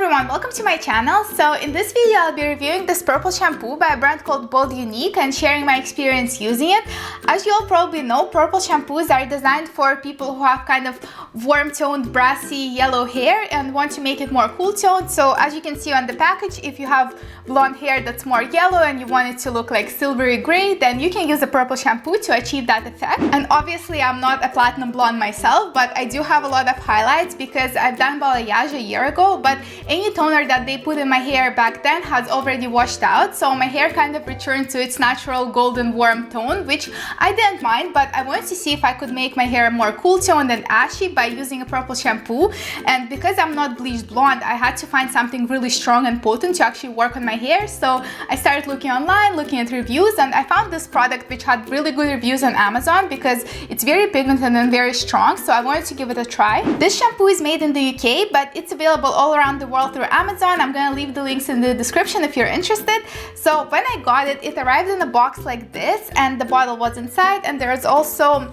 everyone, welcome to my channel. So in this video I'll be reviewing this purple shampoo by a brand called Bold Uniq and sharing my experience using it. As you all probably know, purple shampoos are designed for people who have kind of warm toned brassy yellow hair and want to make it more cool toned. So as you can see on the package, if you have blonde hair that's more yellow and you want it to look like silvery gray, then you can use a purple shampoo to achieve that effect. And obviously I'm not a platinum blonde myself, but I do have a lot of highlights because I've done balayage a year ago, but any toner that they put in my hair back then has already washed out, so my hair kind of returned to its natural golden warm tone, which I didn't mind, but I wanted to see if I could make my hair more cool toned and ashy by using a purple shampoo. And because I'm not bleached blonde, I had to find something really strong and potent to actually work on my hair. So I started looking online, looking at reviews, and I found this product which had really good reviews on Amazon because it's very pigmented and very strong, so I wanted to give it a try. This shampoo is made in the UK, but it's available all around the world through Amazon. I'm gonna leave the links in the description if you're interested. So when I got it, it arrived in a box like this and the bottle was inside, and there's also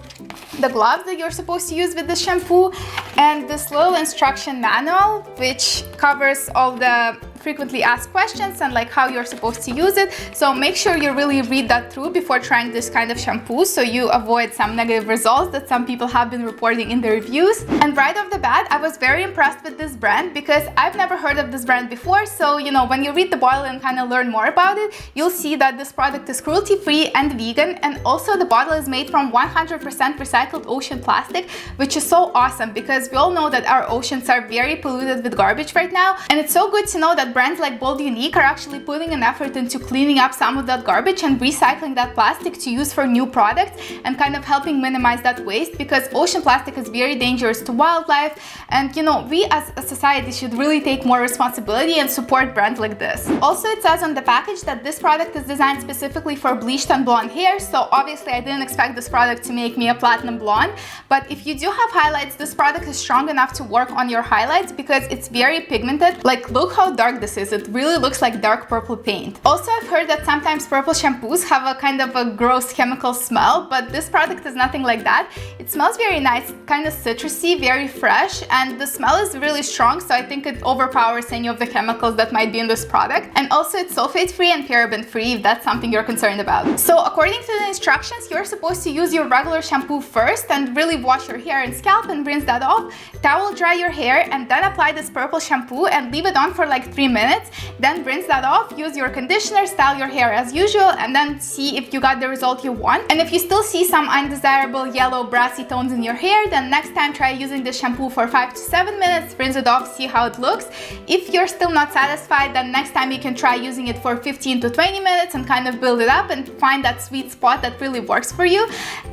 the gloves that you're supposed to use with the shampoo and this little instruction manual which covers all the frequently asked questions and like how you're supposed to use it. So make sure you really read that through before trying this kind of shampoo so you avoid some negative results that some people have been reporting in the reviews. And right off the bat, I was very impressed with this brand because I've never heard of this brand before. So, you know, when you read the bottle and kind of learn more about it, you'll see that this product is cruelty-free and vegan, and also the bottle is made from 100% recycled ocean plastic, which is so awesome because we all know that our oceans are very polluted with garbage right now, and it's so good to know that brands like Bold Uniq are actually putting an effort into cleaning up some of that garbage and recycling that plastic to use for new products and kind of helping minimize that waste, because ocean plastic is very dangerous to wildlife, and you know, we as a society should really take more responsibility and support brands like this. Also, it says on the package that this product is designed specifically for bleached and blonde hair, so obviously I didn't expect this product to make me a platinum blonde, but if you do have highlights, this product is strong enough to work on your highlights because it's very pigmented. Like, look how dark this is. It really looks like dark purple paint. Also, I've heard that sometimes purple shampoos have a kind of a gross chemical smell, but this product is nothing like that. It smells very nice, kind of citrusy, very fresh, and the smell is really strong, so I think it overpowers any of the chemicals that might be in this product. And also it's sulfate free and paraben free if that's something you're concerned about. So according to the instructions, you're supposed to use your regular shampoo first and really wash your hair and scalp and rinse that off, towel dry your hair, and then apply this purple shampoo and leave it on for like 3 minutes. Then rinse that off, use your conditioner, style your hair as usual, and then see if you got the result you want. And if you still see some undesirable yellow brassy tones in your hair, then next time try using the shampoo for 5 to 7 minutes, rinse it off, see how it looks. If you're still not satisfied, then next time you can try using it for 15 to 20 minutes and kind of build it up and find that sweet spot that really works for you.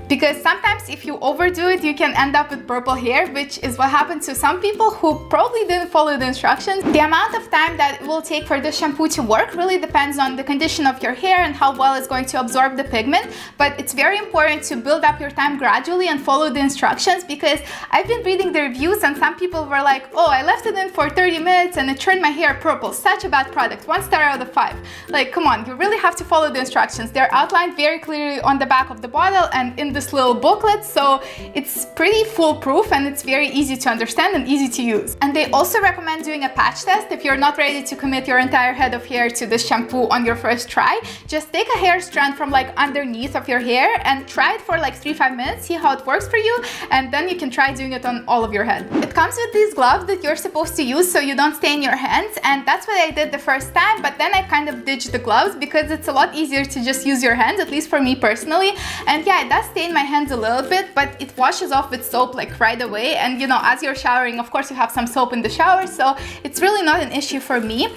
Because sometimes if you overdo it, you can end up with purple hair, which is what happened to some people who probably didn't follow the instructions. The amount of time that it will take for this shampoo to work really depends on the condition of your hair and how well it's going to absorb the pigment, but it's very important to build up your time gradually and follow the instructions, because I've been reading the reviews and some people were like, oh, I left it in for 30 minutes and it turned my hair purple, such a bad product, 1 star out of 5. Like, come on, you really have to follow the instructions. They're outlined very clearly on the back of the bottle and in this little booklet, so it's pretty foolproof and it's very easy to understand and easy to use. And they also recommend doing a patch test if you're not ready to commit your entire head of hair to this shampoo on your first try. Just take a hair strand from like underneath of your hair and try it for like 3-5 minutes, see how it works for you, and then you can try doing it on all of your head. It comes with these gloves that you're supposed to use so you don't stain your hands, and that's what I did the first time, but then I kind of ditched the gloves because it's a lot easier to just use your hands, at least for me personally. And yeah, it does stain my hands a little bit, but it washes off with soap like right away, and you know, as you're showering, of course you have some soap in the shower, so it's really not an issue for me.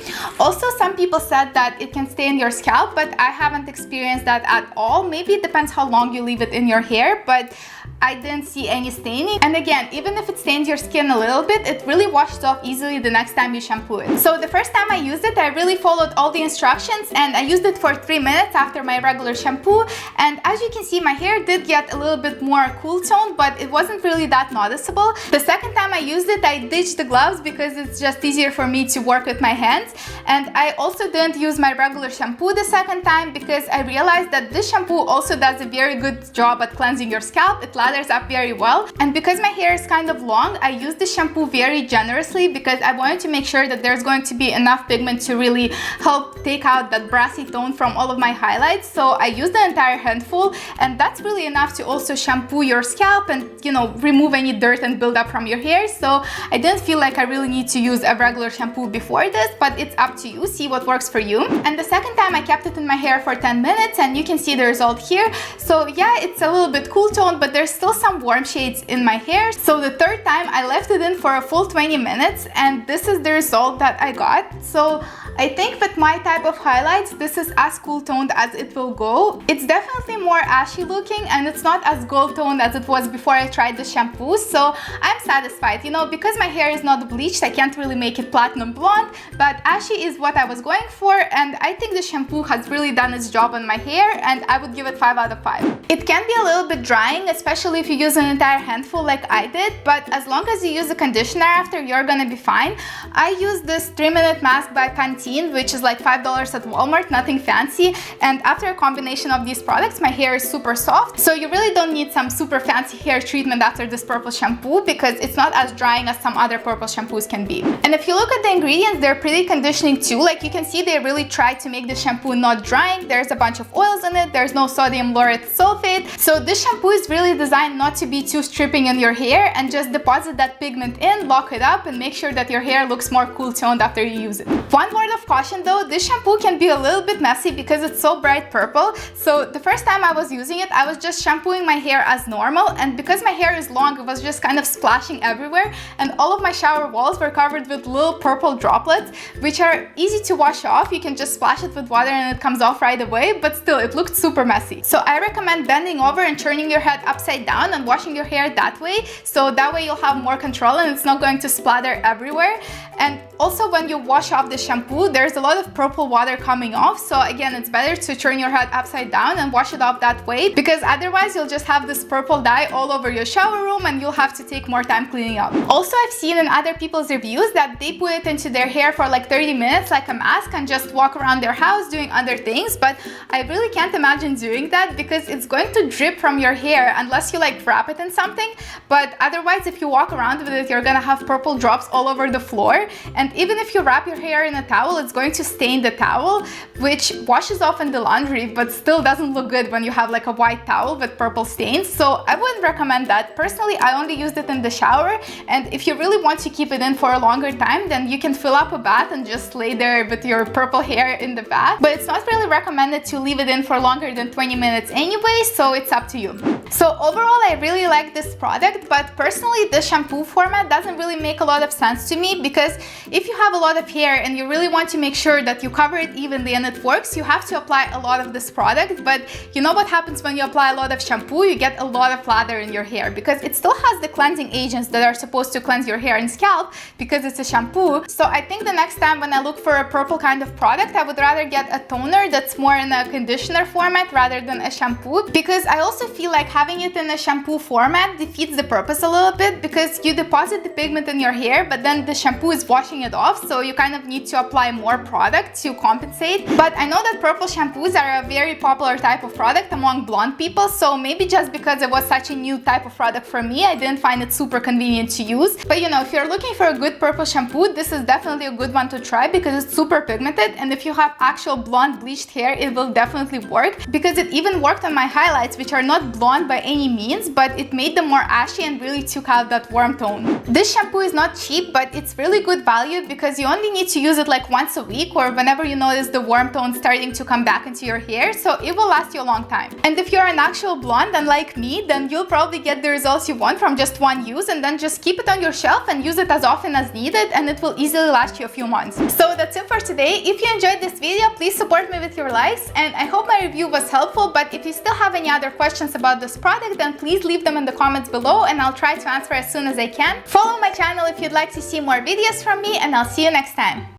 Also, some people said that it can stain your scalp, but I haven't experienced that at all. Maybe it depends how long you leave it in your hair, but I didn't see any staining. And again, even if it stains your skin a little bit, it really washes off easily the next time you shampoo it. So the first time I used it, I really followed all the instructions and I used it for 3 minutes after my regular shampoo. And as you can see, my hair did get a little bit more cool toned, but it wasn't really that noticeable. The second time I used it, I ditched the gloves because it's just easier for me to work with my hands. And I also didn't use my regular shampoo the second time because I realized that this shampoo also does a very good job at cleansing your scalp. It lathers up very well. And because my hair is kind of long, I used the shampoo very generously because I wanted to make sure that there's going to be enough pigment to really help take out that brassy tone from all of my highlights. So I used the entire handful, and that's really enough to also shampoo your scalp and, you know, remove any dirt and buildup from your hair. So I didn't feel like I really need to use a regular shampoo before this, but it's up to you. See what works for you. And the second time I kept it in my hair for 10 minutes, and you can see the result here. So yeah, it's a little bit cool tone, but there's still some warm shades in my hair. So the third time I left it in for a full 20 minutes, and this is the result that I got. So I think with my type of highlights, this is as cool toned as it will go. It's definitely more ashy looking, and it's not as gold toned as it was before I tried the shampoo. So I'm satisfied. You know, because my hair is not bleached, I can't really make it platinum blonde, but ashy is what I was going for, and I think the shampoo has really done its job on my hair, and I would give it 5 out of 5. It can be a little bit drying, especially if you use an entire handful like I did, but as long as you use a conditioner after, you're gonna be fine. I use this 3-minute mask by Pantene, which is like $5 at Walmart, nothing fancy, and after a combination of these products, my hair is super soft. So you really don't need some super fancy hair treatment after this purple shampoo because it's not as drying as some other purple shampoos can be. And if you look at the ingredients, they're pretty conditioning too. Like you can see, they really tried to make the shampoo not drying. There's a bunch of oils in it. There's no sodium lauryl sulfate. So this shampoo is really designed not to be too stripping in your hair and just deposit that pigment in, lock it up, and make sure that your hair looks more cool toned after you use it. One word of caution though, this shampoo can be a little bit messy because it's so bright purple. So the first time I was using it, I was just shampooing my hair as normal, and because my hair is long, it was just kind of splashing everywhere, and all of my shower walls were covered with little purple droplets, which are easy to wash off. You can just splash it with water and it comes off right away, but still it looked super messy. So I recommend bending over and turning your head upside down and washing your hair that way, so that way you'll have more control and it's not going to splatter everywhere. And also when you wash off the shampoo, there's a lot of purple water coming off, so again, it's better to turn your head upside down and wash it off that way, because otherwise you'll just have this purple dye all over your shower room and you'll have to take more time cleaning up. Also, I've seen in other people's reviews that they put it into their hair for like 30 minutes like a mask and just walk around their house doing other things, but I really can't imagine doing that because it's going to drip from your hair unless you like wrap it in something. But otherwise, if you walk around with it, you're gonna have purple drops all over the floor, and even if you wrap your hair in a towel, it's going to stain the towel, which washes off in the laundry but still doesn't look good when you have like a white towel with purple stains. So I wouldn't recommend that. Personally, I only used it in the shower, and if you really want to keep it in for a longer time, then you can fill up a bath and just lay there with your purple hair in the bath, but it's not really recommended to leave it in for longer than 20 minutes anyway, so it's up to you. So overall, I really like this product, but personally the shampoo format doesn't really make a lot of sense to me, because if you have a lot of hair and you really want to make sure that you cover it evenly and it works, you have to apply a lot of this product. But you know what happens when you apply a lot of shampoo? You get a lot of lather in your hair because it still has the cleansing agents that are supposed to cleanse your hair and scalp because it's a shampoo. So I think the next time when I look for a purple kind of product, I would rather get a toner that's more in a conditioner format rather than a shampoo, because I also feel like having it in a shampoo format defeats the purpose a little bit, because you deposit the pigment in your hair but then the shampoo is washing it off, so you kind of need to apply more product to compensate. But I know that purple shampoos are a very popular type of product among blonde people, so maybe just because it was such a new type of product for me, I didn't find it super convenient to use. But you know, if you're looking for a good purple shampoo, this is definitely a good one to try because it's super pigmented, and if you have actual blonde bleached hair, it will definitely work, because it even worked on my highlights, which are not blonde by any means, but it made them more ashy and really took out that warm tone. This shampoo is not cheap, but it's really good value because you only need to use it like once a week or whenever you notice the warm tone starting to come back into your hair, so it will last you a long time. And if you're an actual blonde unlike me, then you'll probably get the results you want from just one use, and then just keep it on your shelf and use it as often as needed, and it will easily last you a few months. So that's it for today. If you enjoyed this video, please support me with your likes, and I hope my review was helpful. But if you still have any other questions about this product, then please leave them in the comments below and I'll try to answer as soon as I can. Follow my channel if you'd like to see more videos from me, and I'll see you next time.